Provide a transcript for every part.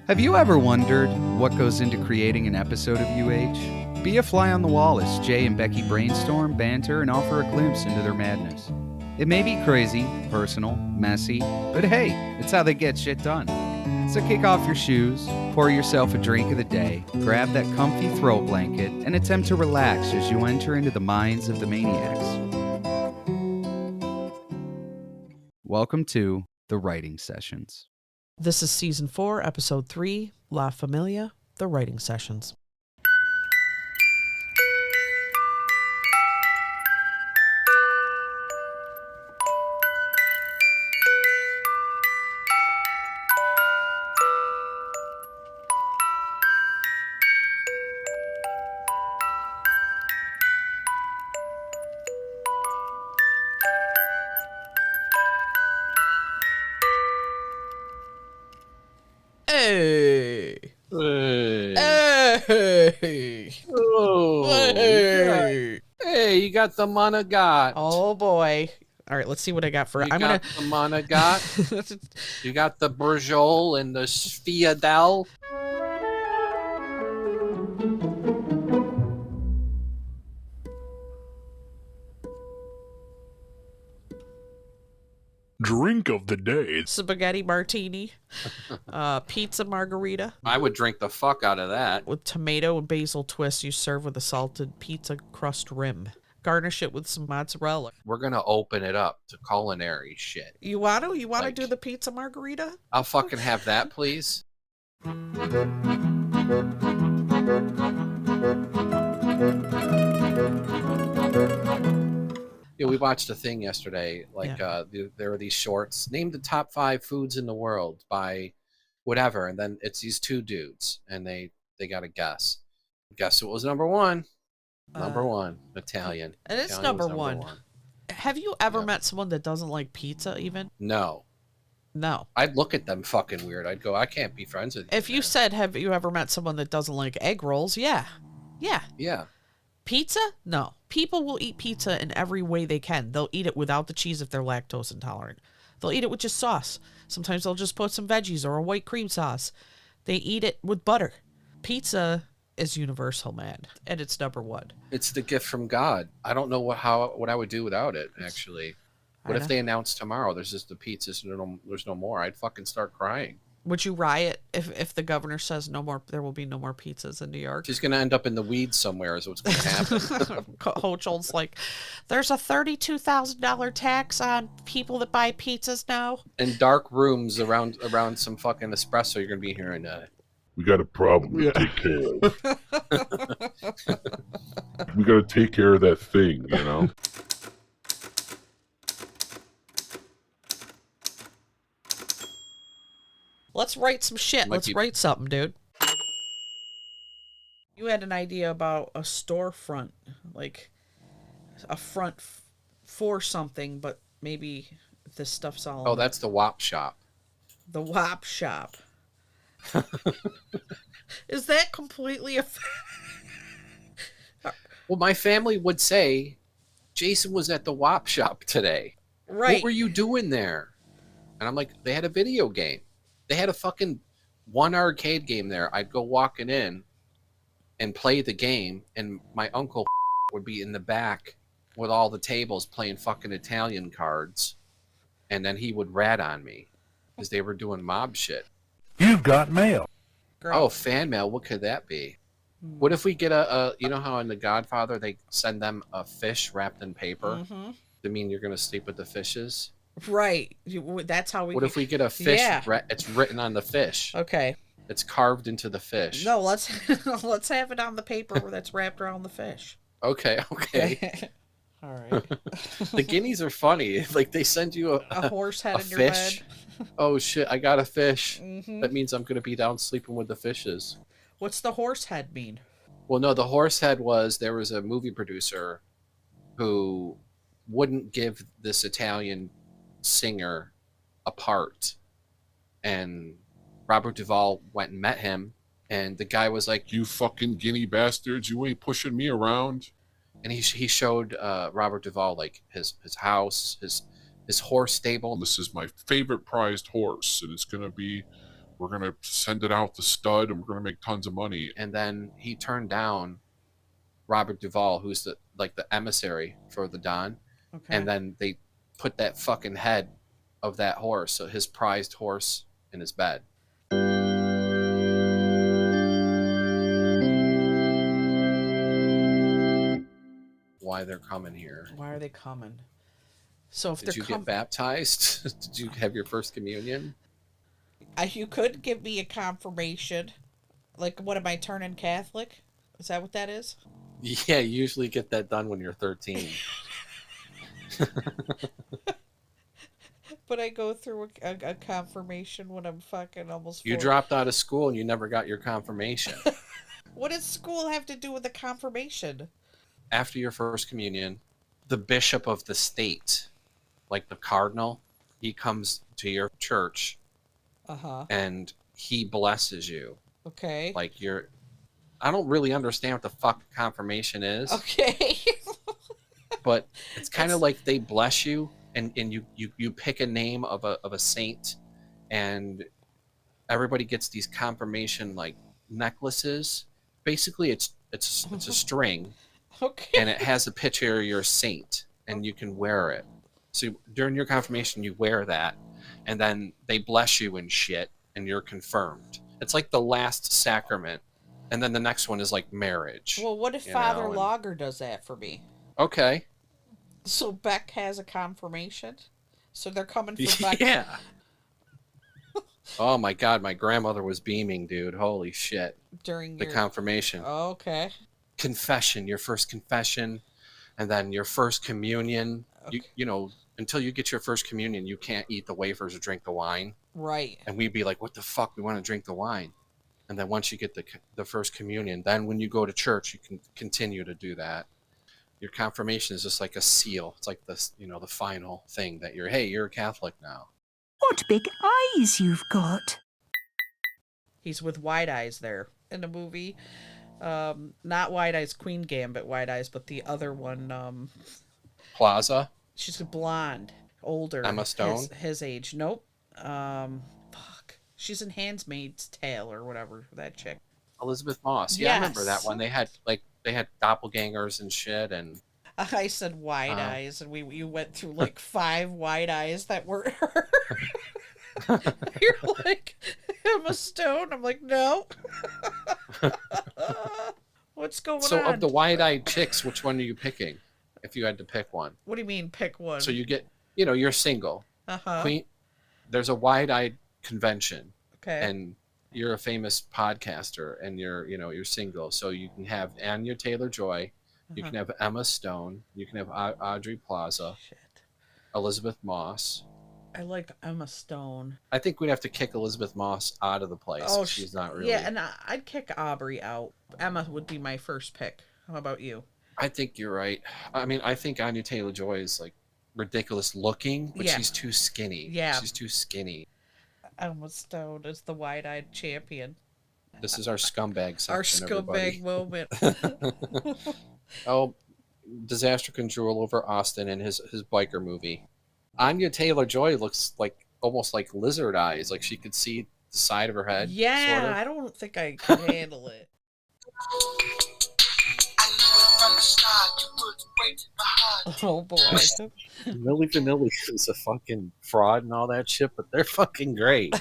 Have you ever wondered what goes into creating an episode of UH? Be a fly on the wall as Jay and Becky brainstorm, banter, and offer a glimpse into their madness. It may be crazy, personal, messy, but hey, it's how they get shit done. So kick off your shoes, pour yourself a drink of the day, grab that comfy throw blanket, and attempt to relax as you enter into the minds of the maniacs. Welcome to The Writing Sessions. This is Season 4, Episode 3, La Familia, The Writing Sessions. Hey! Oh, Hey! hey, you got the monogot. Oh boy! All right, let's see what I got for it. You got the monogot. You got the Bourgeois and the Sfiadel. Drink of the day. Spaghetti Martini, pizza Margarita I would drink the fuck out of that. with tomato and basil twist. You serve with a salted pizza crust rim. Garnish it with some mozzarella. We're gonna open it up to culinary shit. You want to? You want to Like- do the pizza Margarita? I'll fucking have that, please. Yeah, we watched a thing yesterday. There were these shorts. Name the top 5 foods in the world by whatever, and then it's these two dudes, and they got to guess. Guess what was number one? Number one, Italian. And it's Italian was number one. Have you ever met someone that doesn't like pizza even? No. No. I'd look at them fucking weird. I'd go, I can't be friends with you. If you said, have you ever met someone that doesn't like egg rolls? Yeah. Yeah. Yeah. Pizza? No. People will eat pizza in every way they can. They'll eat it without the cheese if they're lactose intolerant. They'll eat it with just sauce. Sometimes they'll just put some veggies or a white cream sauce. They eat it with butter. Pizza is universal, man. And it's number one. It's the gift from God. I don't know what I would do without it, actually. What if they announce tomorrow there's just the pizzas and there's no more? I'd fucking start crying. Would you riot if the governor says no more? There will be no more pizzas in New York. She's gonna end up in the weeds somewhere. Is what's gonna happen. Hochul's like, there's a $32,000 tax on people that buy pizzas now. In dark rooms around some fucking espresso, you're gonna be hearing We got a problem to take care of. We got to take care of that thing, you know? Let's write some shit. Let's write something, dude. You had an idea about a storefront, like a front for something, but maybe this stuff's all. Oh, that's the WAP shop. The WAP shop. Is that completely a? Well, my family would say, Jason was at the WAP shop today. Right. What were you doing there? And I'm like, they had a video game. They had a fucking one arcade game there. I'd go walking in and play the game, and my uncle would be in the back with all the tables playing fucking Italian cards, and then he would rat on me because they were doing mob shit. You've got mail. Girl. Oh, fan mail. What could that be? What if we get you know how in The Godfather they send them a fish wrapped in paper? Mm-hmm. To mean you're going to sleep with the fishes? Right. That's how we. What if we get a fish? Yeah. It's written on the fish. Okay. It's carved into the fish. No, let's have it on the paper that's wrapped around the fish. Okay. All right. The guineas are funny. Like they send you A horse head a in your fish. bed. Oh shit! I got a fish. Mm-hmm. That means I'm gonna be down sleeping with the fishes. What's the horse head mean? Well, no, the horse head was there was a movie producer who wouldn't give this Italian singer a part, and Robert Duvall went and met him, and the guy was like, You fucking guinea bastards, you ain't pushing me around. and he showed Robert Duvall like his house, his horse stable. This is my favorite prized horse, and it's going to be we're going to send it out to stud and we're going to make tons of money. And then he turned down Robert Duvall, who's the emissary for the Don. Okay. And then they put that fucking head of that horse, so his prized horse, in his bed. Why they're coming here? Why are they coming? So if Did you get baptized? Did you have your first communion? You could give me a confirmation. Like, what am I turning Catholic? Is that what that is? Yeah, you usually get that done when you're 13. But I go through a confirmation when I'm fucking almost 40. You dropped out of school and you never got your confirmation. What does school have to do with the confirmation? After your first communion, the bishop of the state, like the cardinal, he comes to your church and he blesses you. Okay. Like I don't really understand what the fuck confirmation is. Okay. But it's kind of like they bless you and you pick a name of a saint, and everybody gets these confirmation like necklaces. Basically it's a string. Okay. And it has a picture of your saint, and you can wear it. So during your confirmation, you wear that, and then they bless you and shit, and you're confirmed. It's like the last sacrament, and then the next one is like marriage. Well, what if Father Lager does that for me? Okay. So Beck has a confirmation? So they're coming for Beck? Yeah. Oh my God, my grandmother was beaming, dude. Holy shit. During the confirmation. Oh, okay. Confession, your first confession, and then your first communion. Okay. You know, until you get your first communion, you can't eat the wafers or drink the wine. Right. And we'd be like, what the fuck? We want to drink the wine. And then once you get the first communion, then when you go to church, you can continue to do that. Your confirmation is just like a seal. It's like this, the final thing that you're a Catholic now. What big eyes you've got. He's with wide eyes there in the movie. Not Wide Eyes Queen Gambit Wide Eyes, but the other one. Plaza. She's blonde, older. Emma Stone. His age. Nope. Fuck. She's in Handmaid's Tale or whatever. That chick. Elizabeth Moss. Yeah, yes. I remember that one. They had doppelgangers and shit, and I said wide eyes, and you went through like 5 wide eyes that were her. You're like, Emma Stone. I'm like, no. What's going on? So of the wide-eyed chicks, which one are you picking? If you had to pick one. What do you mean pick one? So you get, you're single. Queen. There's a wide-eyed convention. Okay. And you're a famous podcaster, and you're single. So you can have Anya Taylor-Joy. You can have Emma Stone. You can have Audrey Plaza. Shit. Elizabeth Moss. I like Emma Stone. I think we'd have to kick Elizabeth Moss out of the place. Oh, she's not really. Yeah, and I'd kick Aubrey out. Emma would be my first pick. How about you? I think you're right. I mean, I think Anya Taylor-Joy is like ridiculous looking, but she's too skinny. Yeah. She's too skinny. Emma Stone is the wide-eyed champion. This is our scumbag section. Our scumbag moment. Oh, disaster control over Austin and his biker movie. Anya Taylor-Joy looks like almost like lizard eyes, like she could see the side of her head. Yeah, sort of. I don't think I could handle it. Oh boy. Milli Vanilli is a fucking fraud and all that shit, but they're fucking great.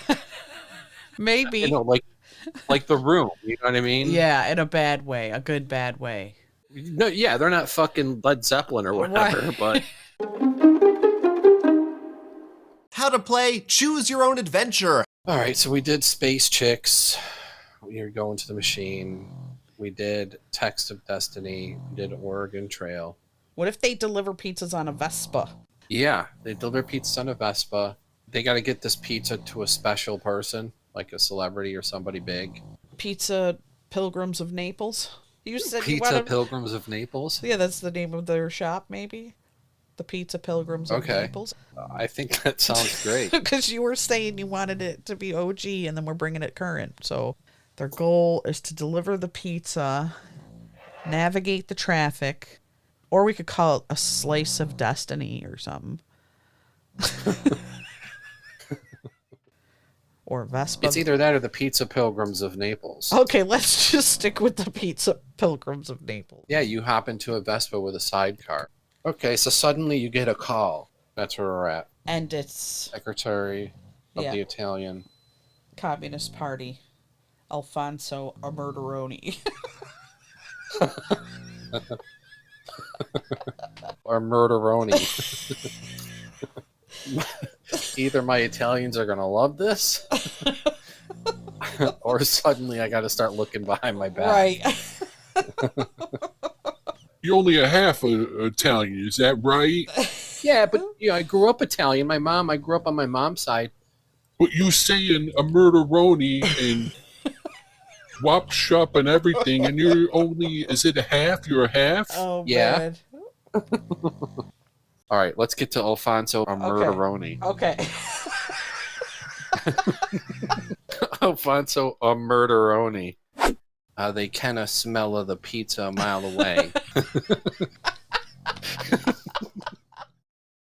Maybe. Like The Room, you know what I mean? Yeah, in a bad way, a good bad way. No, yeah, they're not fucking Led Zeppelin or whatever, but How to play Choose Your Own Adventure. all right, so we did Space Chicks. We were going to the machine. We did Text of Destiny. We did Oregon Trail. What if they deliver pizzas on a Vespa? Yeah, they deliver pizza on a Vespa. They got to get this pizza to a special person, like a celebrity or somebody big. Pizza Pilgrims of Naples? You said Pizza Pilgrims of Naples? Yeah, that's the name of their shop, maybe? The Pizza Pilgrims of Naples? I think that sounds great. Because you were saying you wanted it to be OG, and then we're bringing it current. So their goal is to deliver the pizza, navigate the traffic, or we could call it a slice of destiny or something. Or Vespa. It's either that or the Pizza Pilgrims of Naples. Okay, let's just stick with the Pizza Pilgrims of Naples. Yeah, you hop into a Vespa with a sidecar. Okay, so suddenly you get a call. That's where we're at. And it's Secretary of the Italian Communist Party, Alfonso Murderoni. or Murderoni. Either my Italians are gonna love this, or suddenly I got to start looking behind my back. Right. You're only a half Italian, is that right? Yeah, but I grew up Italian. I grew up on my mom's side. But you saying a murderoni and wop shop and everything, and you're only, is it a half? You're a half? Oh, Yeah. man. All right, let's get to Alfonso Murderoni. Okay. Alfonso Murderoni. They kind smell of the pizza a mile away.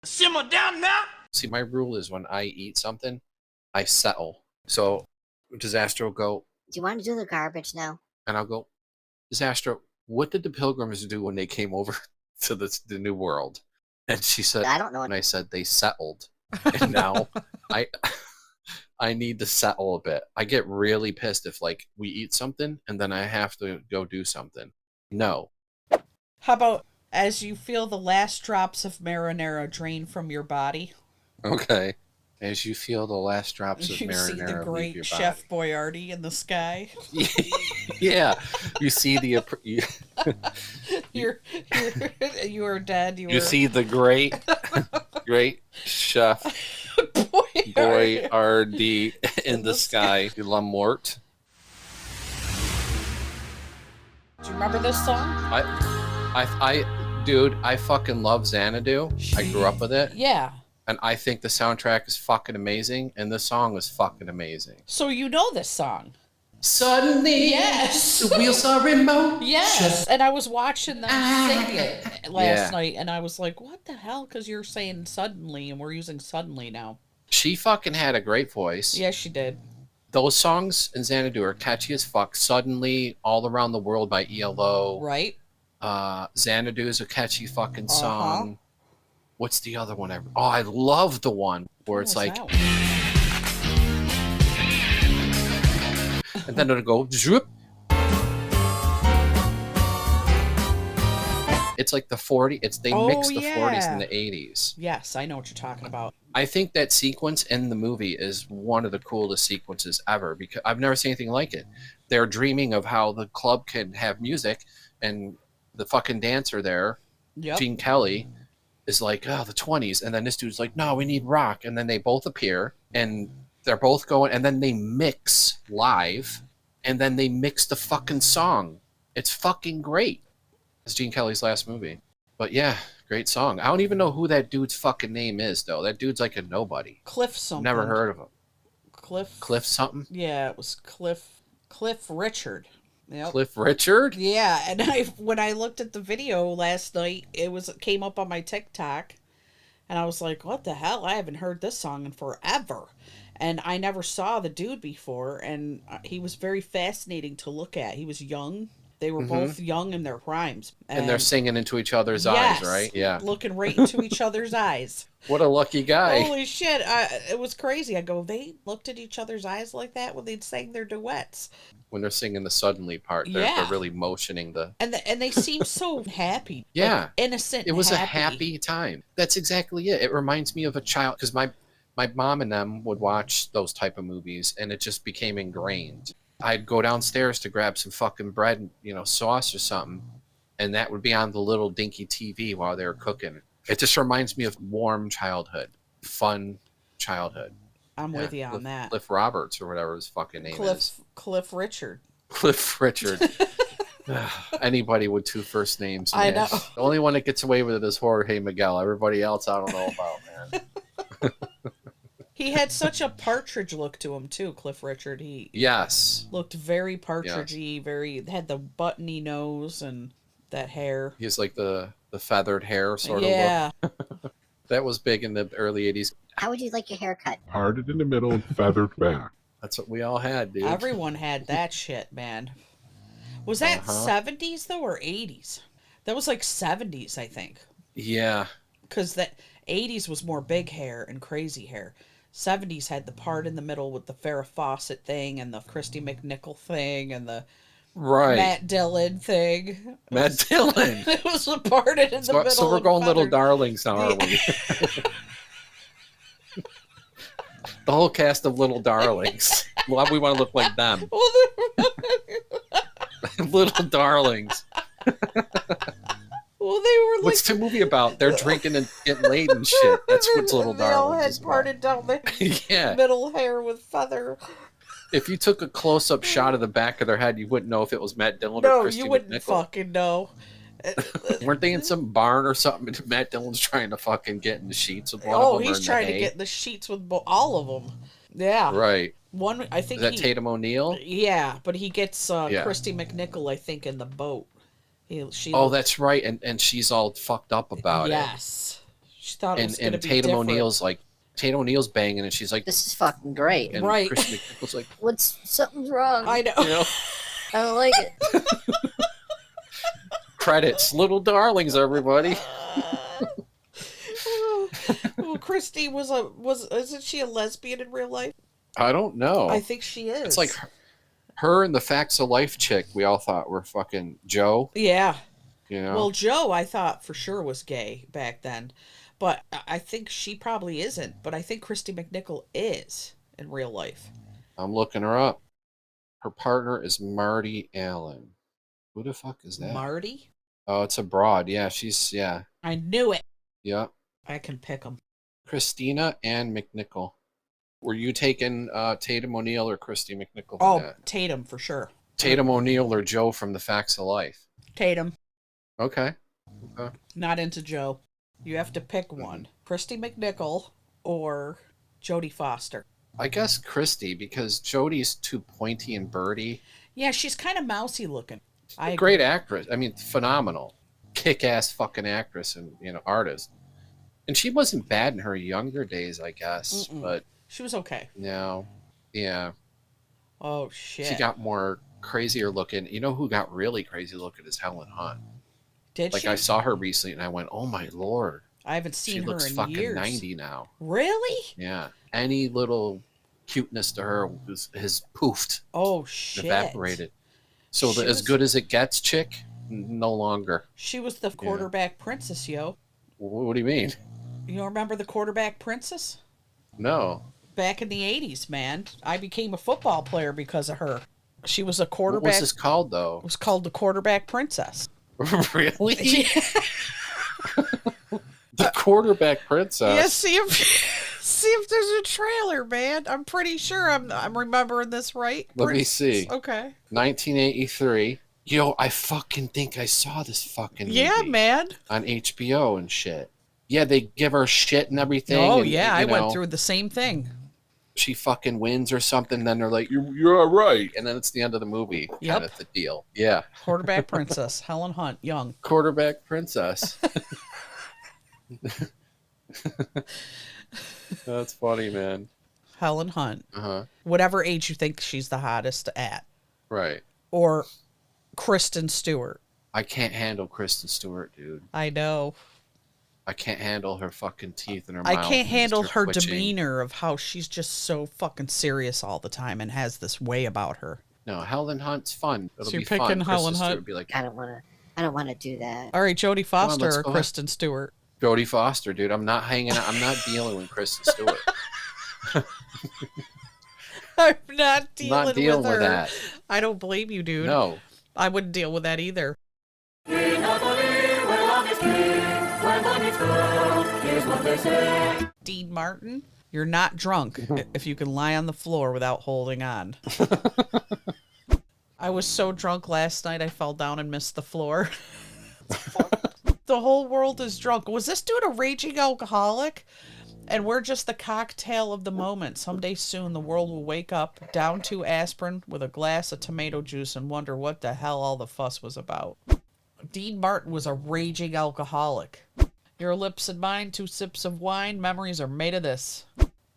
Simmer down now. See, my rule is when I eat something, I settle. So, Disaster will go, Do you want to do the garbage now? and I'll go, Disaster, what did the Pilgrims do when they came over to the New World? And she said, I don't know. and I said, they settled. And now I need to settle a bit. I get really pissed if, like, we eat something and then I have to go do something. No. How about as you feel the last drops of marinara drain from your body? Okay. As you feel the last drops of You marinara see the leave your great Chef body. Boyardee in the sky. Yeah. You see the... You are dead. You see the great Chef Boyardee in the sky. La Mort. Do you remember this song? Dude, I fucking love Xanadu. I grew up with it. Yeah. And I think the soundtrack is fucking amazing. And the song is fucking amazing. So you know this song? Suddenly, Yes. the wheels are remote. Yes. And I was watching them sing it last night, and I was like, what the hell? Because you're saying suddenly, and we're using suddenly now. She fucking had a great voice. Yes, she did. Those songs in Xanadu are catchy as fuck. Suddenly, All Around the World by ELO. Right. Xanadu is a catchy fucking song. What's the other one? Oh, I love the one where it's like... And then it'll go... Zoop. It's like the 40... They mix the 40s and the 80s. Yes, I know what you're talking about. I think that sequence in the movie is one of the coolest sequences ever because I've never seen anything like it. They're dreaming of how the club can have music, and the fucking dancer there, Gene Kelly, is like, oh, the 20s. And then this dude's like, no, we need rock. And then they both appear, and they're both going, and then they mix live, and then they mix the fucking song. It's fucking great. It's Gene Kelly's last movie. But yeah, great song. I don't even know who that dude's fucking name is, though. That dude's like a nobody. Cliff something. Never heard of him. Cliff something? Yeah, it was Cliff Richard. Yep. Cliff Richard? Yeah, and when I looked at the video last night, it came up on my TikTok, and I was like, what the hell? I haven't heard this song in forever. And I never saw the dude before, and he was very fascinating to look at. He was young. They were both young in their primes. And they're singing into each other's eyes, right? Yeah. Looking right into each other's eyes. What a lucky guy. Holy shit. It was crazy. I go, they looked at each other's eyes like that when they'd sang their duets. When they're singing the suddenly part, they're really motioning the... And they seem so happy. Yeah. Like, innocent. It was happy. a happy time. That's exactly it. It reminds me of a child, because my mom and them would watch those type of movies, and it just became ingrained. I'd go downstairs to grab some fucking bread, sauce or something, and that would be on the little dinky TV while they were cooking. It just reminds me of warm childhood, fun childhood. I'm with you on that. Cliff Roberts or whatever his fucking name is. Cliff Richard. Cliff Richard. Anybody with two first names. I Man. know. The only one that gets away with it is Jorge Miguel. Everybody else I don't know about, man. He had such a partridge look to him too, Cliff Richard. He looked very partridgey, had the buttony nose and that hair. He's like the feathered hair sort of look. That was big in the early 80s. How would you like your hair cut? Parted in the middle and feathered back. That's what we all had, dude. Everyone had that shit, man. Was that 70s though or 80s? That was like 70s, I think. Yeah. Because the 80s was more big hair and crazy hair. 70s had the part in the middle with the Farrah Fawcett thing and the Kristy McNichol thing and the Matt Dillon thing. Matt Dillon. It was a part in the middle. So we're going little darlings now, aren't we? The whole cast of little darlings. Well, we want to look like them. Little darlings. Well, they were like... What's the movie about? They're drinking and getting laid and shit. That's what's Little They all Darlings had parted down the middle hair with feather. If you took a close-up shot of the back of their head, you wouldn't know if it was Matt Dillon or No, Kristy you wouldn't McNichol. fucking know. Weren't they in some barn or something? And Matt Dillon's trying to fucking get in the sheets with one of them. Oh, he's trying to get in the sheets with all of them. Yeah. Right. One, I think Is that Tatum O'Neal? Yeah, but he gets Kristy McNichol, I think, in the boat. That's right, and she's all fucked up about it. Yes. She thought it was going to be Tatum different. O'Neal's like, Tatum O'Neal's banging, and she's like, This is fucking great. and Right. Kristy McNichol's like, Something's wrong. I know. you know, I don't like it. credits, Little Darlings, everybody. Well, Kristy isn't she a lesbian in real life? I don't know. I think she is. It's like her and the Facts of Life chick we all thought were fucking Joe. Yeah. You know? Well, Joe, I thought for sure was gay back then, but I think she probably isn't. But I think Kristy McNichol is in real life. I'm looking her up. Her partner is Marty Allen. Who the fuck is that? Marty? Oh, it's a broad. Yeah, yeah. I knew it. Yeah. I can pick them. Christina and McNichol. Were you taking Tatum O'Neal or Kristy McNichol? Oh, Tatum for sure. Tatum O'Neal or Joe from the Facts of Life? Tatum. Okay. Not into Joe. You have to pick one. Kristy McNichol or Jodie Foster. I guess Kristy, because Jodie's too pointy and birdy. Yeah, she's kind of mousy looking. Great actress. I mean, phenomenal. Kick-ass fucking actress and, artist. And she wasn't bad in her younger days, I guess. But she was okay. No. Yeah. Oh, shit. She got more crazier looking. You know who got really crazy looking is Helen Hunt. Did she? I saw her recently and I went, oh my Lord. I haven't seen her in years. She looks fucking 90 now. Really? Yeah. Any little cuteness to her has poofed. Oh, shit. Evaporated. So as good as it gets, chick, no longer. She was the quarterback princess, yo. What do you mean? You don't remember the quarterback princess? No. Back in the 80s, man. I became a football player because of her. She was a quarterback. What was this called, though? It was called the quarterback princess. Really? Yeah. The quarterback princess? Yeah, see if there's a trailer, man. I'm pretty sure I'm remembering this right. Let me see. Okay. 1983. Yo, I fucking think I saw this fucking movie. Yeah, man. On HBO and shit. Yeah, they give her shit and everything. Oh, and, yeah, I went through the same thing. She fucking wins or something, then they're like, You're all right. and then it's the end of the movie. Yep. Kind of the deal. Yeah. Quarterback princess, Helen Hunt, young. Quarterback princess. That's funny, man. Helen Hunt. Uh-huh. Whatever age you think she's the hottest at. Right. Or Kristen Stewart. I can't handle Kristen Stewart, dude. I know. I can't handle her fucking teeth and her mouth. I can't handle her twitching. demeanor of how she's just so fucking serious all the time and has this way about her. No, Helen Hunt's fun. It'll So you're be fun. picking Helen Kristen Stewart Hunt? would be like, I don't want to do that. All right, Jodie Foster let's or go ahead. Kristen Stewart? Jodie Foster, dude. I'm not hanging out. I'm not dealing with Kristen Stewart. I'm not dealing, Not dealing with her. with that. I don't blame you, dude. No. I wouldn't deal with that either. Dean Martin, you're not drunk if you can lie on the floor without holding on. I was so drunk last night I fell down and missed the floor. The whole world is drunk. Was this dude a raging alcoholic? And we're just the cocktail of the moment. Someday soon the world will wake up, down 2 aspirin with a glass of tomato juice and wonder what the hell all the fuss was about. Dean Martin was a raging alcoholic. Your lips and mine, 2 sips of wine, memories are made of this.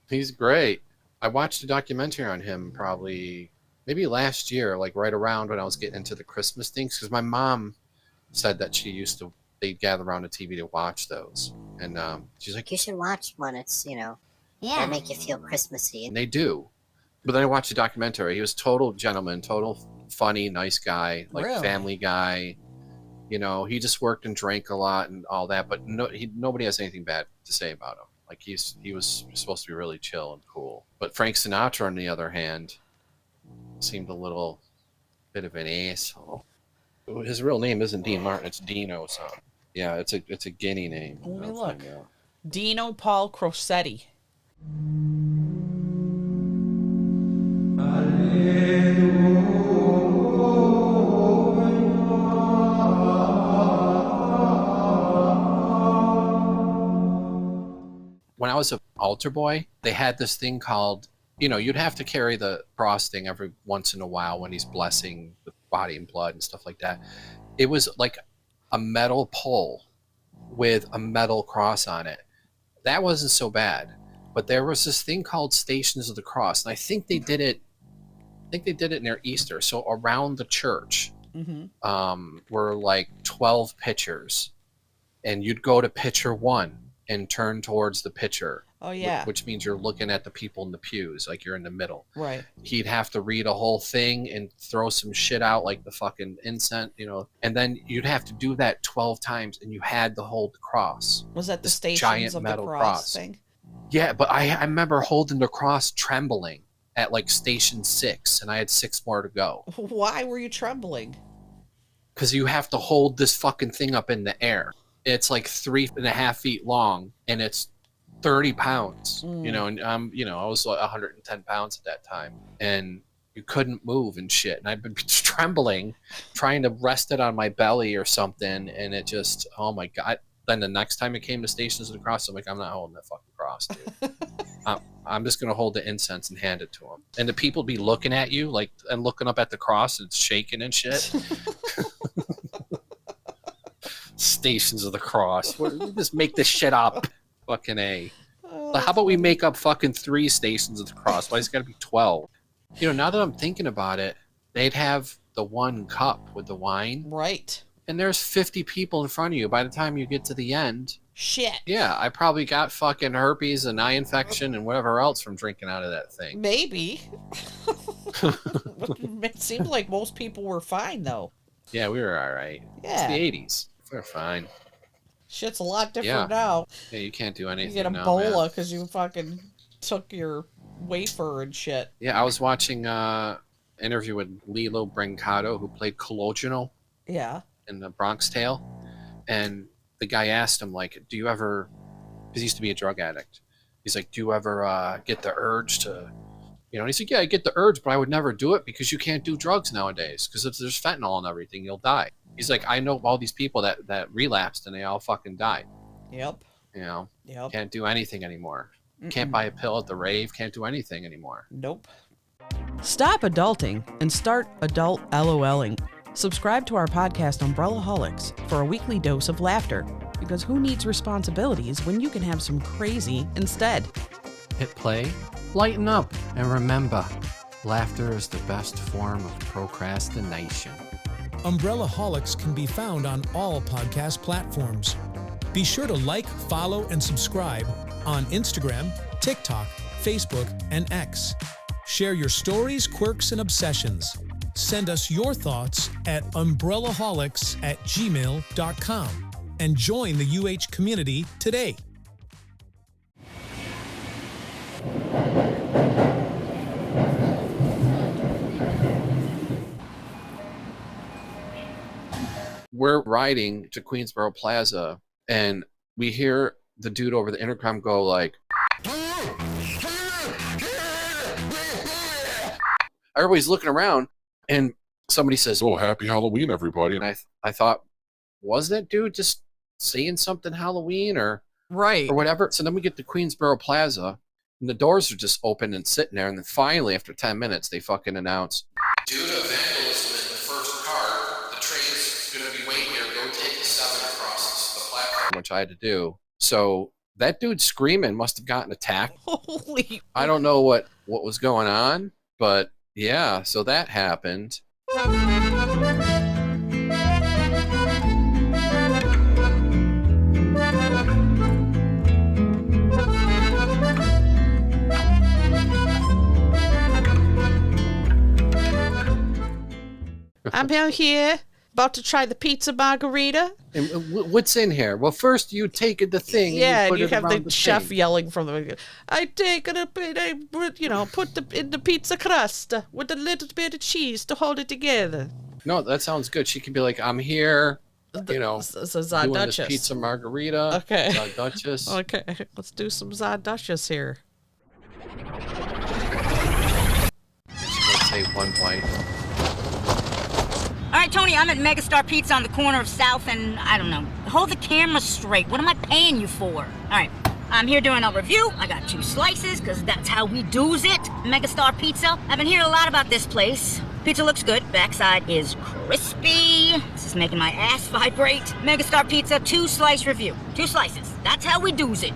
He's great. I watched a documentary on him probably maybe last year, like right around when I was getting into the Christmas things, because my mom said that they'd gather around the TV to watch those. And she's like, You should watch one. It's, it'll make you feel Christmassy. and they do. But then I watched the documentary. He was total gentleman, total funny, nice guy, like Really? family guy. He just worked and drank a lot and all that, but nobody has anything bad to say about him. Like he was supposed to be really chill and cool. But Frank Sinatra, on the other hand, seemed a little bit of an asshole. His real name isn't Dean Martin; it's Dino. So yeah, it's a Guinea name. Let me I'll look. find out. Dino Paul Crosetti. When I was an altar boy, they had this thing called, you'd have to carry the cross thing every once in a while when he's blessing the body and blood and stuff like that. It was like a metal pole with a metal cross on it. That wasn't so bad. But there was this thing called Stations of the Cross, and I think they did it near Easter. So around the church were like 12 pitchers, and you'd go to pitcher 1 and turn towards the pitcher. Oh, yeah. Which means you're looking at the people in the pews, like you're in the middle. Right. He'd have to read a whole thing and throw some shit out, like the fucking incense, and then you'd have to do that 12 times, and you had to hold the cross. Was that the This Stations giant of the metal Cross cross. thing? Yeah, but I remember holding the cross trembling at like station 6, and I had 6 more to go. Why were you trembling? Because you have to hold this fucking thing up in the air. It's like 3.5 feet long, and it's 30 pounds. And I was like 110 pounds at that time, and you couldn't move and shit. And I'd been trembling, trying to rest it on my belly or something, and it just, oh my god. Then the next time it came to Stations of the Cross, I'm like, I'm not holding that fucking cross, dude. I'm just gonna hold the incense and hand it to him. And the people be looking at you like and looking up at the cross and it's shaking and shit. Stations of the Cross. We just make this shit up. Fucking A. How about we make up fucking 3 Stations of the Cross? Why it's got to be 12? Now that I'm thinking about it, they'd have the one cup with the wine. Right. And there's 50 people in front of you. By the time you get to the end, Shit. yeah, I probably got fucking herpes and eye infection and whatever else from drinking out of that thing. Maybe. It seemed like most people were fine, though. Yeah, we were all right. Yeah. It's the 80s. We're fine. Shit's a lot different now. Yeah, you can't do anything You get now, Ebola man. because you fucking took your wafer and shit. Yeah, I was watching an interview with Lilo Brancato, who played Cologeno Yeah. in the Bronx Tale, and the guy asked him, like, do you ever, because he used to be a drug addict, he's like, do you ever get the urge to, and he's like, yeah, I get the urge, but I would never do it because you can't do drugs nowadays, because if there's fentanyl and everything, you'll die. He's like, I know all these people that relapsed and they all fucking died. Yep. Yep. Can't do anything anymore. Can't buy a pill at the rave, can't do anything anymore. Nope. Stop adulting and start adult LOLing. Subscribe to our podcast Umbrellaholics for a weekly dose of laughter, because who needs responsibilities when you can have some crazy instead? Hit play, lighten up, and remember, laughter is the best form of procrastination. Umbrellaholics can be found on all podcast platforms. Be sure to like, follow, and subscribe on Instagram, TikTok, Facebook, and X. Share your stories, quirks, and obsessions. Send us your thoughts at umbrellaholics@gmail.com and join the UH community today. We're riding to Queensboro Plaza, and we hear the dude over the intercom go like, everybody's looking around, and somebody says, Oh, happy Halloween, everybody. and I thought, was that dude just saying something Halloween or Right. whatever? So then we get to Queensboro Plaza, and the doors are just open and sitting there, and then finally, after 10 minutes, they fucking announce, due to vandalism in the first car, the train's going to be waiting here. Go take the 7 across the platform, which I had to do. So That dude screaming must have gotten attacked. Holy. I don't know what was going on, but yeah, so that happened. I'm out here about to try the pizza margarita. And what's in here? Well, first you take the thing. Yeah, and and you it have around the chef thing. yelling from the. I take it, put in the pizza crust with a little bit of cheese to hold it together. No, that sounds good. She could be like, I'm here, doing Zod this pizza margarita. Okay. Zod Duchess. Okay, let's do some Zod Duchess here. She's going to say one bite. All right, Tony, I'm at Megastar Pizza on the corner of South and, I don't know, hold the camera straight. What am I paying you for? All right, I'm here doing a review. I got 2 slices, because that's how we do's it. Megastar Pizza. I've been hearing a lot about this place. Pizza looks good. Backside is crispy. This is making my ass vibrate. Megastar Pizza, 2-slice review. 2 slices. That's how we do's it.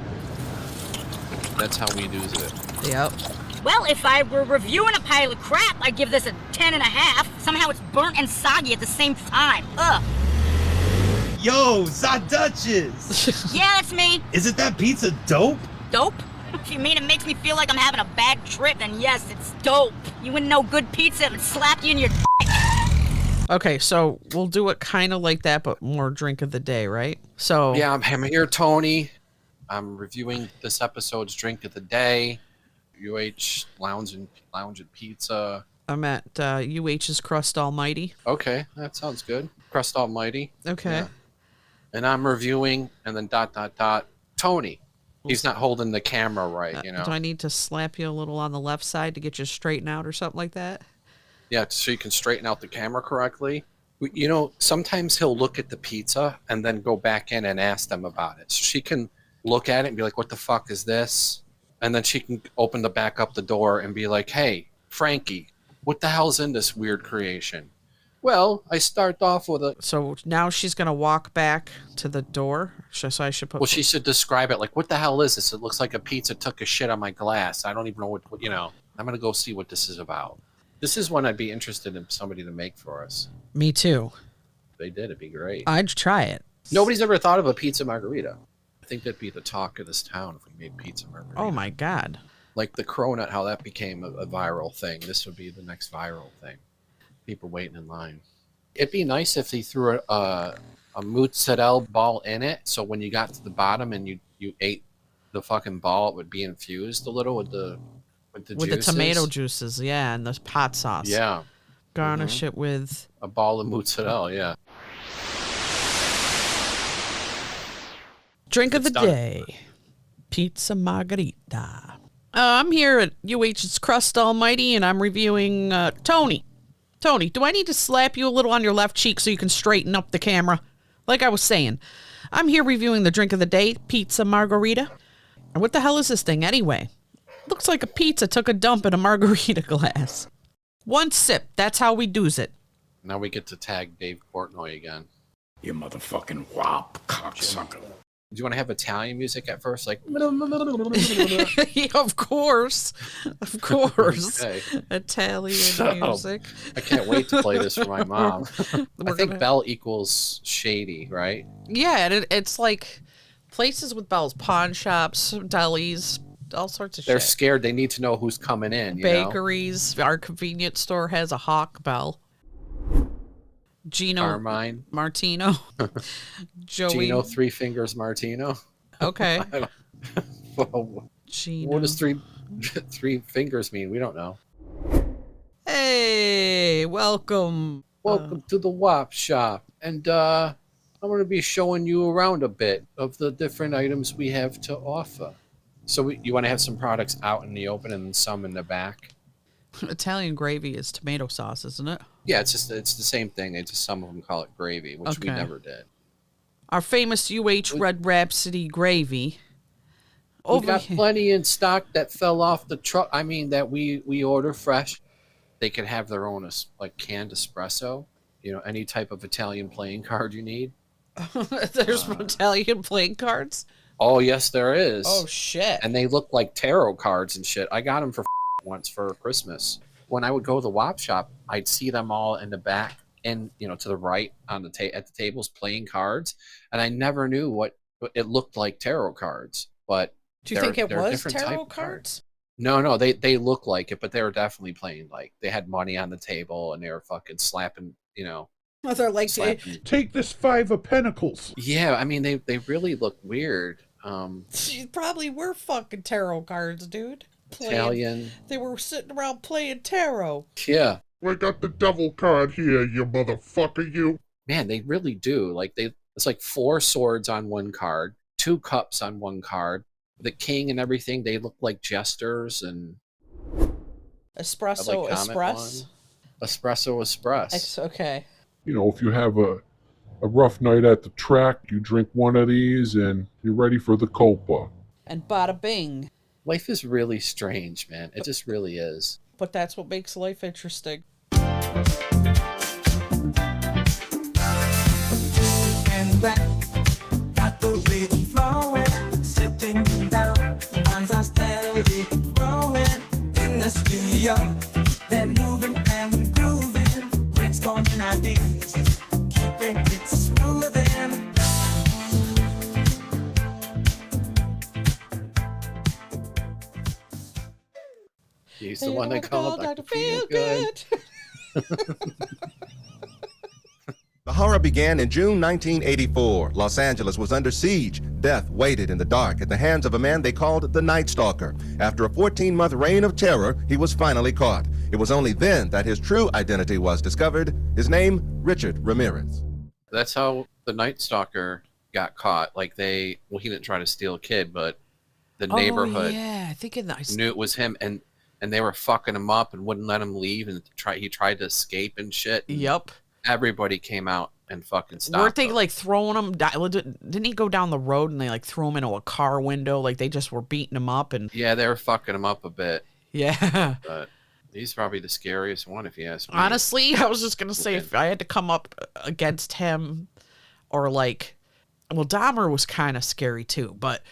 That's how we do's it. Yep. Well, if I were reviewing a pile of crap, I'd give this a 10.5. Somehow it's burnt and soggy at the same time. Ugh. Yo, Zod Duchess! Yeah, that's me. Isn't that pizza dope? Dope? If you mean it makes me feel like I'm having a bad trip, then yes, it's dope. You wouldn't know good pizza if it slapped you in your Okay, so we'll do it kind of like that, but more drink of the day, right? So Yeah, I'm here, Tony. I'm reviewing this episode's drink of the day. UH Lounge and Pizza. I'm at UH's Crust Almighty. Okay, that sounds good. Crust Almighty. Okay. Yeah. And I'm reviewing, and then ... Tony. He's not holding the camera right, you know. Do I need to slap you a little on the left side to get you straightened out or something like that? Yeah, so you can straighten out the camera correctly. You know, sometimes he'll look at the pizza and then go back in and ask them about it. So she can look at it and be like, what the fuck is this? And then she can open back up the door and be like, hey, Frankie, what the hell's in this weird creation? Well, I start off with a... So now she's going to walk back to the door. So I should put... Well, she should describe it like, what the hell is this? It looks like a pizza took a shit on my glass. I don't even know what you know. I'm going to go see what this is about. This is one I'd be interested in somebody to make for us. Me too. If they did, it'd be great. I'd try it. Nobody's ever thought of a pizza margarita. I think that'd be the talk of this town if we made pizza margarita. Oh my God. Like the cronut, how that became a viral thing. This would be the next viral thing. People waiting in line. It'd be nice if they threw a mozzarella ball in it, so when you got to the bottom and you ate the fucking ball, it would be infused a little with the juices. The tomato juices, yeah, and the hot sauce. Yeah. Garnish it with a ball of mozzarella, yeah. Drink of the day. Pizza margarita. I'm here at UH's Crust Almighty, and I'm reviewing Tony. Tony, do I need to slap you a little on your left cheek so you can straighten up the camera? Like I was saying, I'm here reviewing the drink of the day, pizza margarita. And what the hell is this thing anyway? Looks like a pizza took a dump in a margarita glass. 1 sip, that's how we do's it. Now we get to tag Dave Portnoy again. You motherfucking wop cocksucker. Do you want to have Italian music at first? Like, Yeah, of course. Of course. Okay. Italian music. I can't wait to play this for my mom. I think Bell equals shady, right? Yeah, and it's like places with bells, pawn shops, delis, all sorts of They're shit. scared. They need to know who's coming in. You know? Bakeries. Our convenience store has a hawk bell. Gino Carmine. Martino. Joey. Gino Three Fingers Martino. Okay. Well, Gino. what does three fingers mean? We don't know. Hey, welcome. Welcome to the WAP shop. And I'm going to be showing you around a bit of the different items we have to offer. So you want to have some products out in the open and some in the back? Italian gravy is tomato sauce, isn't it? Yeah, it's the same thing. They just some of them call it gravy, which we never did. Our famous UH Red Rhapsody gravy. We got plenty in stock that fell off the truck. I mean, that we order fresh. They can have their own like canned espresso. You know, any type of Italian playing card you need. There's Italian playing cards. Oh, yes, there is. Oh, shit. And they look like tarot cards and shit. I got them for once for Christmas. When I would go to the WAP shop, I'd see them all in the back and, to the right on the at the tables playing cards. And I never knew what it looked like tarot cards. But do you think it was tarot cards? No, they look like it, but they were definitely playing like they had money on the table and they were fucking slapping, Oh, they're like, take this 5 of Pentacles. Yeah, I mean they really look weird. She probably were fucking tarot cards, dude. Italian. They were sitting around playing tarot. Yeah. I got the devil card here, you motherfucker, you. Man, they really do. Like it's like 4 swords on one card, 2 cups on one card. The king and everything, they look like jesters and espresso. Okay. If you have a rough night at the track, you drink one of these and you're ready for the copa. And bada bing. Life is really strange, man. It just really is. But that's what makes life interesting. And back, got the rhythm flowing, sitting down, eyes are steady growing in the studio. They're moving and grooving, brainstorming ideas, keeping it smoothing. He's the one they call Dr. Feel Good. The horror began in June 1984. Los Angeles was under siege. Death waited in the dark at the hands of a man they called the Night Stalker. After a 14-month reign of terror, he was finally caught. It was only then that his true identity was discovered. His name, Richard Ramirez. That's how the Night Stalker got caught. Like he didn't try to steal a kid, but the neighborhood I think knew it was him, and they were fucking him up and wouldn't let him leave, and he tried to escape and shit. And yep. Everybody came out and fucking stopped. Weren't they him. like throwing him down? Didn't he go down the road and they like threw him into a car window? Like they just were beating him up and. Yeah, they were fucking him up a bit. Yeah. But he's probably the scariest one, if you ask me. Honestly, I was just gonna say if I had to come up against him, or Dahmer was kind of scary too, but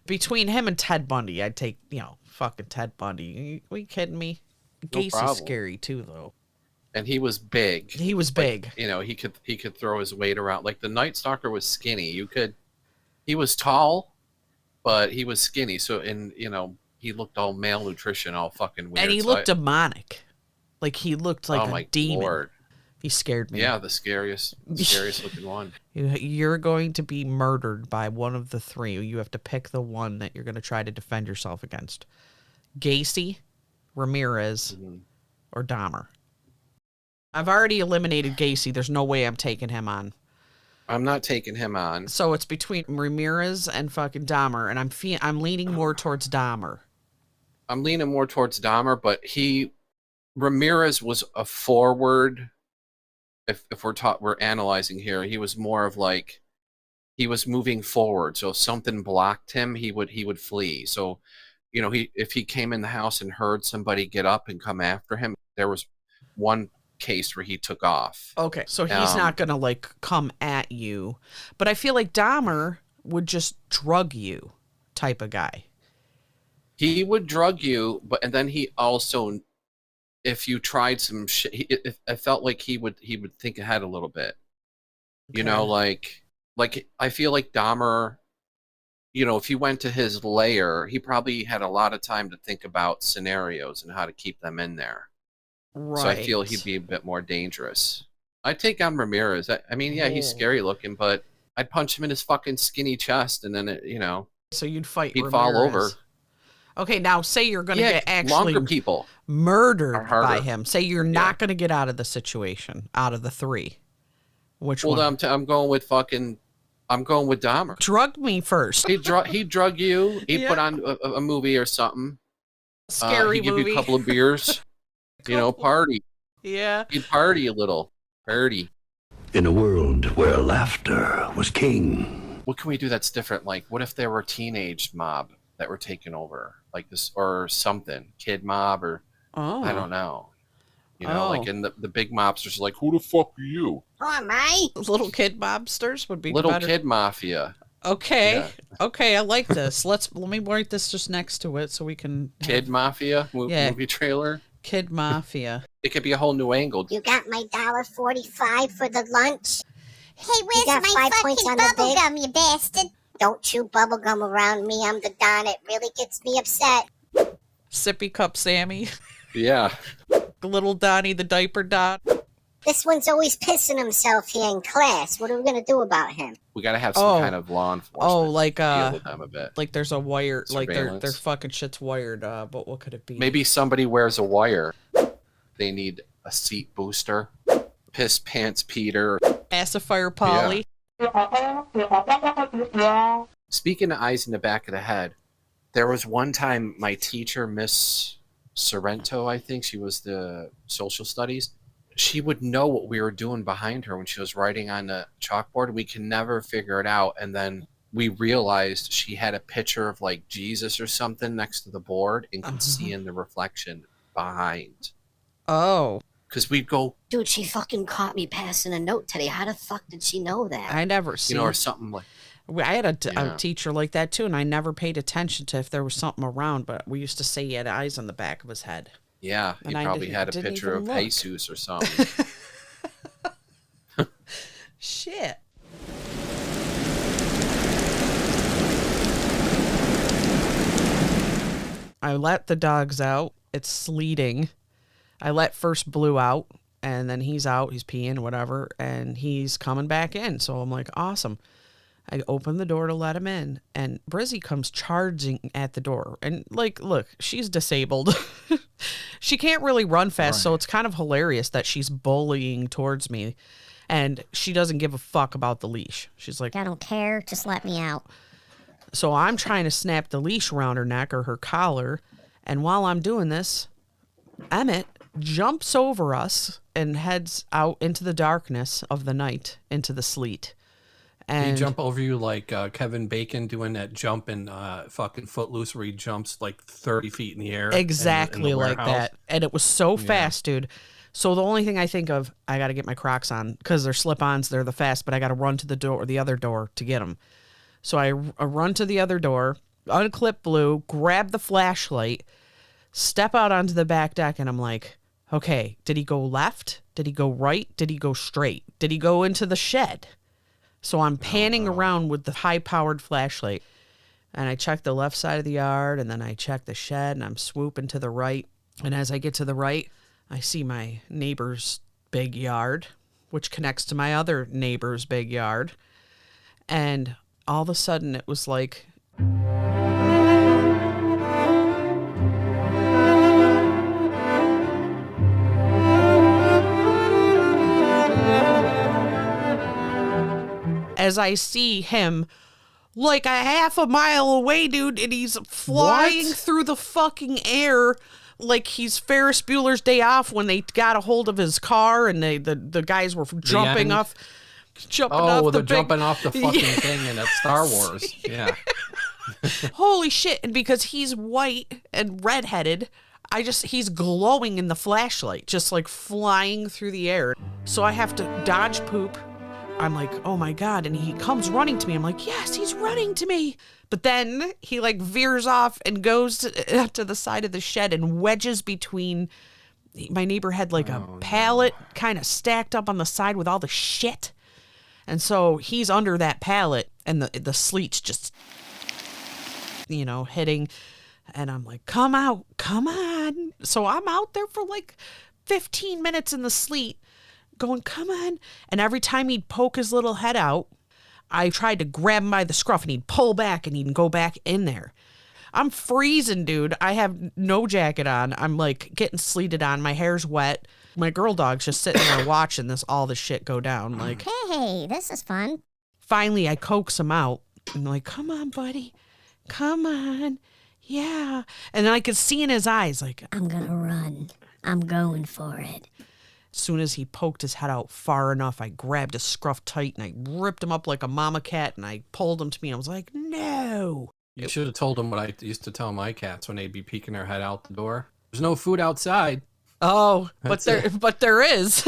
between him and Ted Bundy, I'd take fucking Ted Bundy. Are you kidding me? Gacy's scary too, though. And he was big. He was big. He could throw his weight around. Like the Night Stalker was skinny. He was tall, but he was skinny. So he looked all malnutrition, all fucking weird. And he looked demonic. Like he looked like a demon. Lord. He scared me. Yeah, the scariest looking one. You're going to be murdered by one of the 3. You have to pick the one that you're going to try to defend yourself against. Gacy, Ramirez, or Dahmer. I've already eliminated Gacy. There's no way I'm taking him on. I'm not taking him on. So it's between Ramirez and fucking Dahmer, and I'm leaning more towards Dahmer. I'm leaning more towards Dahmer, but Ramirez was a forward. If we're analyzing here, he was more of like he was moving forward. So if something blocked him, he would flee. So, if he came in the house and heard somebody get up and come after him, there was one case where he took off. Okay, so he's not gonna come at you, but I feel like Dahmer would just drug you, type of guy. He would drug you, and then he also, if you tried some shit, I felt like he would think ahead a little bit. Okay. Like I feel like Dahmer, if you went to his lair, he probably had a lot of time to think about scenarios and how to keep them in there. Right. So I feel he'd be a bit more dangerous. I'd take on Ramirez. I mean, yeah, he's scary looking, but I'd punch him in his fucking skinny chest, and then So you'd fight. He'd Ramirez. fall over. Okay, now say you're gonna get actually longer people murdered by him. Say you're not gonna get out of the situation, out of the 3. Which one? I'm going with Dahmer. Drug me first. He'd drug you. He'd put on a movie or something. Scary he'd give movie. you a couple of beers. Party. Yeah. He'd party a little. Party. In a world where laughter was king. What can we do that's different? Like, what if there were a teenage mob that were taking over? Like this, or something. Kid mob, or I don't know. And the big mobsters are like, who the fuck are you? Who am I? Little kid mobsters would be Little better. kid mafia. Okay. Yeah. Okay, I like this. Let me write this just next to it so we can Kid Mafia movie trailer. Kid Mafia. It could be a whole new angle. You got my $1.45 for the lunch? Hey, where's my fucking bubblegum, you bastard? Don't chew bubblegum around me. I'm the Don. It really gets me upset. Sippy Cup Sammy. Yeah. Little Donnie the diaper Don. This one's always pissing himself here in class. What are we going to do about him? We got to have some kind of law enforcement. Oh, like deal with them a bit. Like there's a wire, like their Surveillance. fucking shit's wired. But what could it be? Maybe somebody wears a wire. They need a seat booster. Piss Pants Peter. Acidifier Polly. Yeah. Speaking of eyes in the back of the head, there was one time my teacher, Miss Sorrento, I think she was the social studies. She would know what we were doing behind her when she was writing on the chalkboard. We can never figure it out. And then we realized she had a picture of like Jesus or something next to the board and could see in the reflection behind. Oh. Because we'd go, dude, she fucking caught me passing a note today. How the fuck did she know that? I never seen. or something like. I had a teacher like that too, and I never paid attention to if there was something around. But we used to say he had eyes on the back of his head. Yeah, he And probably had a didn't picture of even look. Jesus or something. Shit. I let the dogs out. It's sleeting. I let first Blue out, and then he's out. He's peeing, whatever, and he's coming back in. So I'm like, awesome. I open the door to let him in, and Brizzy comes charging at the door. And, like, look, she's disabled. She can't really run fast, so it's kind of hilarious that she's bullying towards me, and she doesn't give a fuck about the leash. She's like, I don't care. Just let me out. So I'm trying to snap the leash around her neck or her collar, and while I'm doing this, Emmett jumps over us and heads out into the darkness of the night, into the sleet. Did he And jump over you like Kevin Bacon doing that jump in fucking Footloose where he jumps like 30 feet in the air? exactly in the like warehouse? that. And it was so fast, dude. So the only thing I think of, I got to get my Crocs on because they're slip-ons. They're the fast, but I got to run to the door, the other door to get them. So I run to the other door, unclip Blue, grab the flashlight, step out onto the back deck, and I'm like, okay, did he go left? Did he go right? Did he go straight? Did he go into the shed? So I'm panning around with the high-powered flashlight, and I check the left side of the yard, and then I check the shed, and I'm swooping to the right. And as I get to the right, I see my neighbor's big yard, which connects to my other neighbor's big yard. And all of a sudden, it was like... as I see him like a half a mile away, dude, and he's flying through the fucking air like he's Ferris Bueller's Day Off when they got a hold of his car and the guys were jumping off. They're jumping off the fucking thing in Star Wars. Yeah. Holy shit. And because he's white and redheaded, he's glowing in the flashlight, just like flying through the air. So I have to dodge poop. I'm like, oh my God. And he comes running to me. I'm like, yes, he's running to me. But then he like veers off and goes to the side of the shed and wedges between. My neighbor had like a pallet kind of stacked up on the side with all the shit. And so he's under that pallet and the sleet's just, hitting. And I'm like, come out, come on. So I'm out there for like 15 minutes in the sleet going, come on. And every time he'd poke his little head out, I tried to grab him by the scruff and he'd pull back and he'd go back in there. I'm freezing, dude. I have no jacket on. I'm like getting sleeted on. My hair's wet. My girl dog's just sitting there watching all this shit go down. Like, Hey, this is fun. Finally, I coax him out. I'm like, come on, buddy. Come on. Yeah. And then I could see in his eyes, like, I'm gonna run. I'm going for it. As soon as he poked his head out far enough, I grabbed his scruff tight and I ripped him up like a mama cat and I pulled him to me. I was like, no. You should have told him what I used to tell my cats when they'd be peeking their head out the door. There's no food outside. Oh, but there is.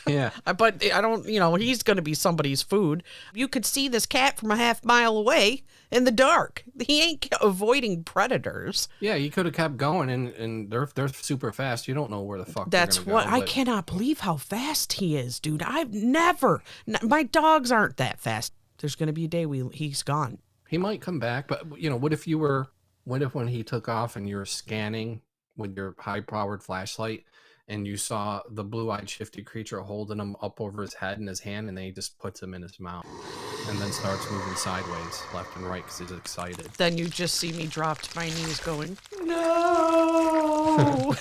Yeah. But I don't, he's going to be somebody's food. You could see this cat from a half mile away in the dark. He ain't avoiding predators. Yeah, he could have kept going, and they're super fast. You don't know where the fuck That's they're gonna what go, I but- cannot believe how fast he is, dude. I've never. My dogs aren't that fast. There's going to be a day he's gone. He might come back, but what if when he took off and you were scanning with your high-powered flashlight and you saw the blue-eyed shifty creature holding him up over his head in his hand, and then he just puts him in his mouth and then starts moving sideways left and right because he's excited. Then you just see me drop to my knees going, no.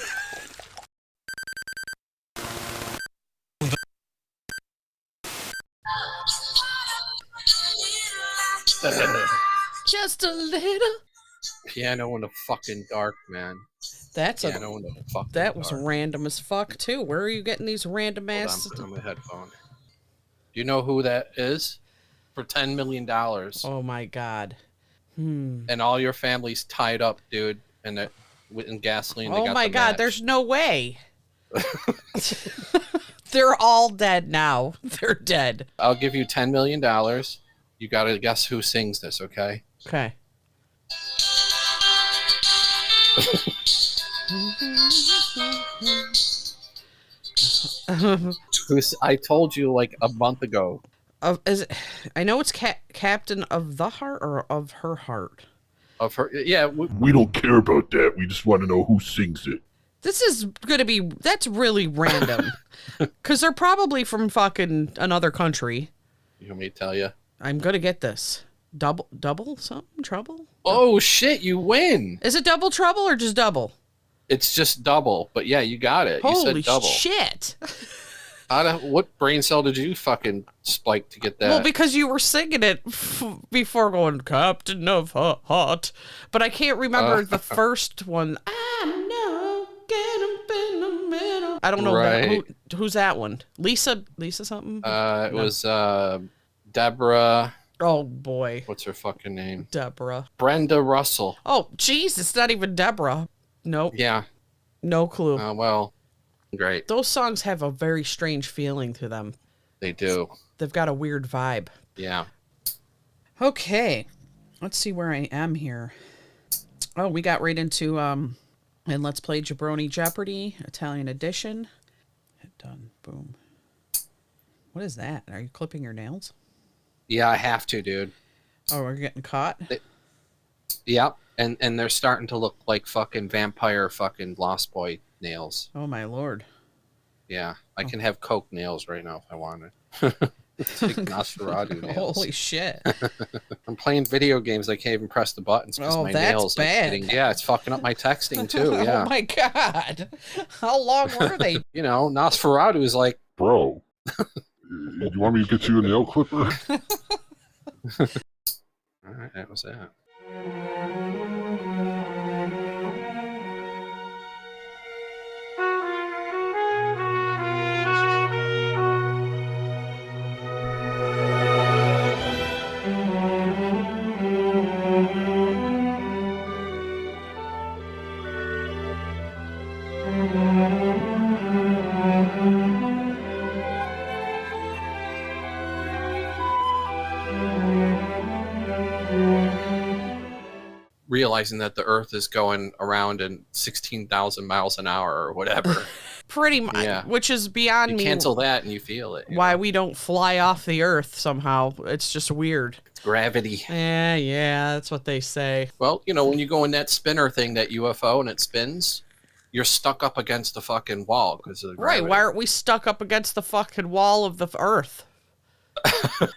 Just a little. Piano in the fucking dark, man. That was random as fuck too. Where are you getting these random ass? Hold on, put on my headphone. Do you know who that is? For $10 million. Oh my god. And all your family's tied up, dude, in gasoline. Oh my god, there's no way. They're all dead now. They're dead. I'll give you $10 million. You gotta guess who sings this, okay? Okay. I told you like a month ago. I know it's Captain of the Heart or of her heart. Of her, yeah. We don't care about that. We just want to know who sings it. This is gonna be. That's really random. Because they're probably from fucking another country. You want me to tell you? I'm gonna get this. Double something? Trouble? Oh shit, you win. Is it double trouble or just double? It's just double, but yeah, you got it. Holy you said double. Shit. What brain cell did you fucking spike to get that? Well, because you were singing it before going, Captain of Heart. But I can't remember the first one. I know, get up in the middle. I don't know right. who's that one. Lisa something? It was Deborah. Oh, boy. What's her fucking name? Deborah. Brenda Russell. Oh, jeez, it's not even Deborah. Nope. Yeah. No clue. Well, great. Those songs have a very strange feeling to them. They do. They've got a weird vibe. Yeah. Okay. Let's see where I am here. Oh, we got right into, and let's play Jabroni Jeopardy, Italian edition. Hit done. Boom. What is that? Are you clipping your nails? Yeah, I have to, dude. Oh, we're getting caught? Yep. And they're starting to look like fucking vampire fucking Lost Boy nails. Oh, my lord. Yeah. I can have Coke nails right now if I wanted. It's like Nosferatu nails. Holy shit. I'm playing video games. I can't even press the buttons because my that's nails bad. yeah, it's fucking up my texting too. Yeah. Oh, my God. How long were they? Nosferatu is like... Bro. You want me to get you a nail clipper? All right, that was that. Realizing that the Earth is going around in 16,000 miles an hour or whatever. Pretty much, Yeah. which is beyond You me. cancel that and you feel it. Why we don't fly off the Earth somehow. It's just weird. Gravity. Yeah, that's what they say. Well, when you go in that spinner thing, that UFO, and it spins, you're stuck up against the fucking wall because of the gravity. Right, why aren't we stuck up against the fucking wall of the Earth?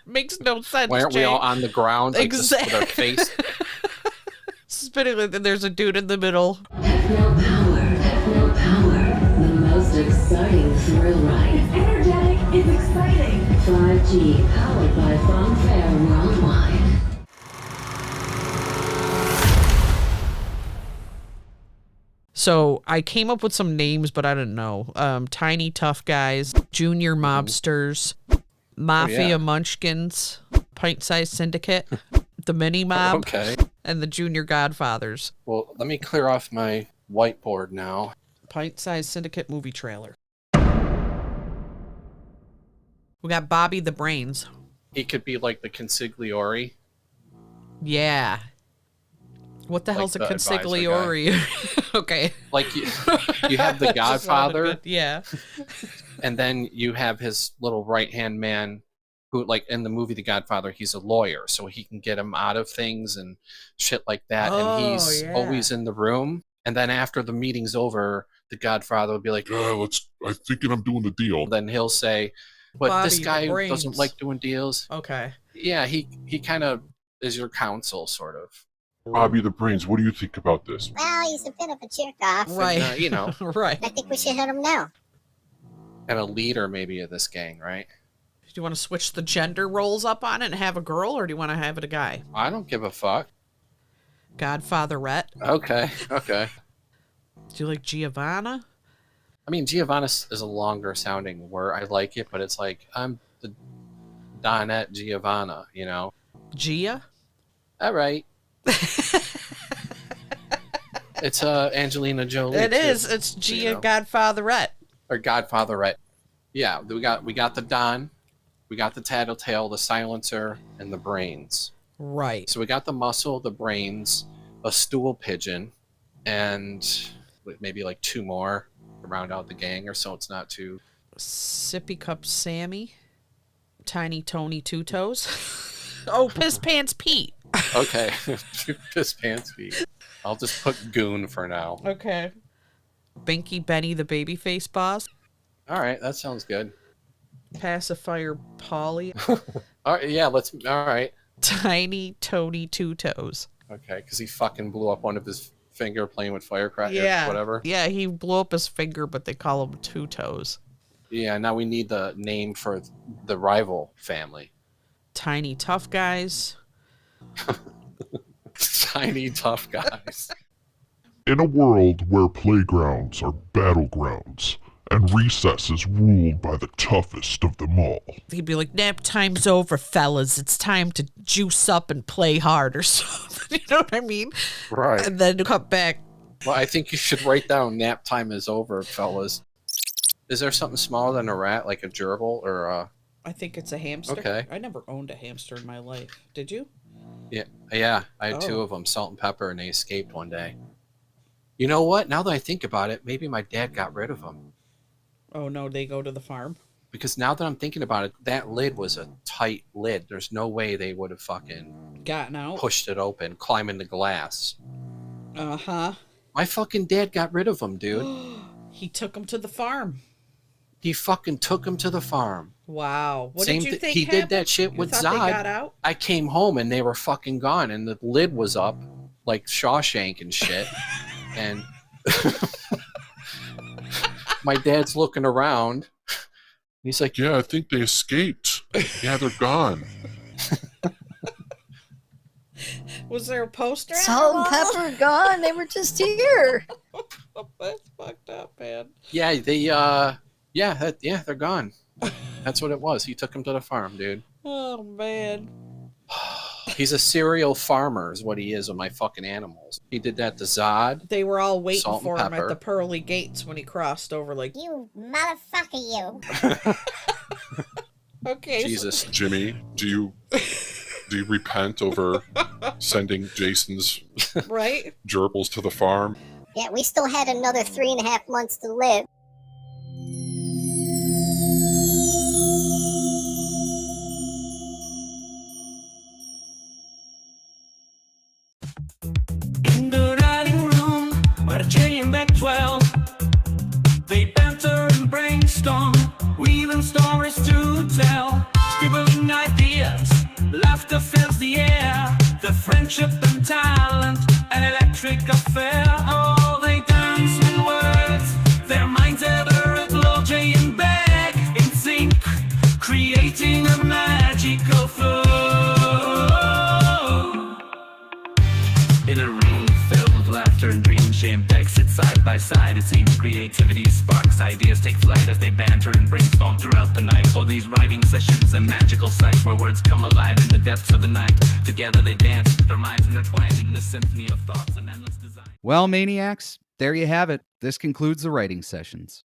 Makes no sense, Why aren't we Jay. all on the ground like this with our face? Spinning, and then there's a dude in the middle. Techno power, the most exciting thrill ride. It's energetic, it's exciting. 5G powered by Funfair Worldwide. So I came up with some names, but I didn't know. Tiny Tough Guys, Junior Mobsters, Mafia Munchkins, Pint-Sized Syndicate, the Mini Mob, Okay. and the Junior Godfathers. Well, let me clear off my whiteboard now. Pint-Sized Syndicate movie trailer. We got Bobby the Brains. He could be like the consigliere. Yeah. What the hell's a the advisor consigliere? Okay. Like you have the That sounded Godfather. good. Yeah. And then you have his little right-hand man who, like in the movie The Godfather, he's a lawyer, so he can get him out of things and shit like that. And he's always in the room. And then after the meeting's over, the Godfather will be like, I'm thinking I'm doing the deal. Then he'll say, but Bobby, this the guy brains. doesn't like doing deals. Okay. Yeah, he kind of is your counsel, sort of. Bobby the Brains, what do you think about this? Well, he's a bit of a jerk off. Right. And, you know. Right. I think we should hit him now. And a leader, maybe, of this gang, right? Do you want to switch the gender roles up on it and have a girl, or do you want to have it a guy? I don't give a fuck. Godfatherette. Okay. Do you like Giovanna? I mean, Giovanna is a longer sounding word. I like it, but it's like, I'm the Donette Giovanna, you know? Gia? All right. It's Angelina Jolie. It is. Too, It's Gia you know? Godfatherette. Or Godfatherette. Yeah, we got the Don, we got the Tattletale, the Silencer, and the Brains. Right. So we got the Muscle, the Brains, a Stool Pigeon, and maybe like 2 more to round out the gang, or so it's not too. Sippy Cup Sammy. Tiny Tony Two Toes. Oh, Piss Pants Pete. Okay, Piss Pants Pete. I'll just put Goon for now. Okay. Binky Benny the Babyface Boss. All right, that sounds good. Pacifier Polly. All right, yeah, all right. Tiny Tony Two Toes. Okay, because he fucking blew up one of his finger playing with firecrackers, Yeah. whatever. Yeah, he blew up his finger, but they call him Two Toes. Yeah, now we need the name for the rival family. Tiny Tough Guys. Tiny Tough Guys. In a world where playgrounds are battlegrounds and recess is ruled by the toughest of them all. He'd be like, nap time's over, fellas. It's time to juice up and play hard or something. You know what I mean? Right. And then come back. Well, I think you should write down nap time is over, fellas. Is there something smaller than a rat, like a gerbil or a... I think it's a hamster. Okay. I never owned a hamster in my life. Did you? Yeah, I had 2 of them, Salt and Pepper, and they escaped one day. You know what? Now that I think about it, maybe my dad got rid of them. Oh, no, they go to the farm? Because now that I'm thinking about it, that lid was a tight lid. There's no way they would have fucking... Gotten out? Pushed it open, climbing the glass. Uh-huh. My fucking dad got rid of them, dude. He took them to the farm. He fucking took them to the farm. Wow. What did you think He happened? did that shit You with thought Zod. They got out? I came home and they were fucking gone, and the lid was up like Shawshank and shit. And my dad's looking around. He's like, "Yeah, I think they escaped. Yeah, they're gone." Was there a poster? Salt and Pepper gone. They were just here. That's fucked up, man. Yeah, they're gone. That's what it was. He took them to the farm, dude. Oh, man. He's a serial farmer is what he is with my fucking animals. He did that to Zod. They were all waiting Salt and for him at Pepper. the pearly gates when he crossed over, like, You motherfucker, you. okay. Jesus. Jimmy, do you repent over sending Jason's right? gerbils to the farm? Yeah, we still had another 3.5 months to live. In the dining room, where Jay and Beck dwell, they banter and brainstorm, weaving stories to tell, scribbling ideas, laughter fills the air, the friendship and talent, an electric affair. Oh, they dance in words, their minds ever aglow. Jay and Beck in sync, creating a magical flow. In a room filled with laughter and dreams, Jay and Beck sit side by side. It seems creativity sparks, ideas take flight as they banter and brainstorm throughout the night. For these writing sessions, a magical sight where words come alive in the depths of the night. Together they dance, their minds intertwined in the symphony of thoughts and endless design. Well, maniacs, there you have it. This concludes the writing sessions.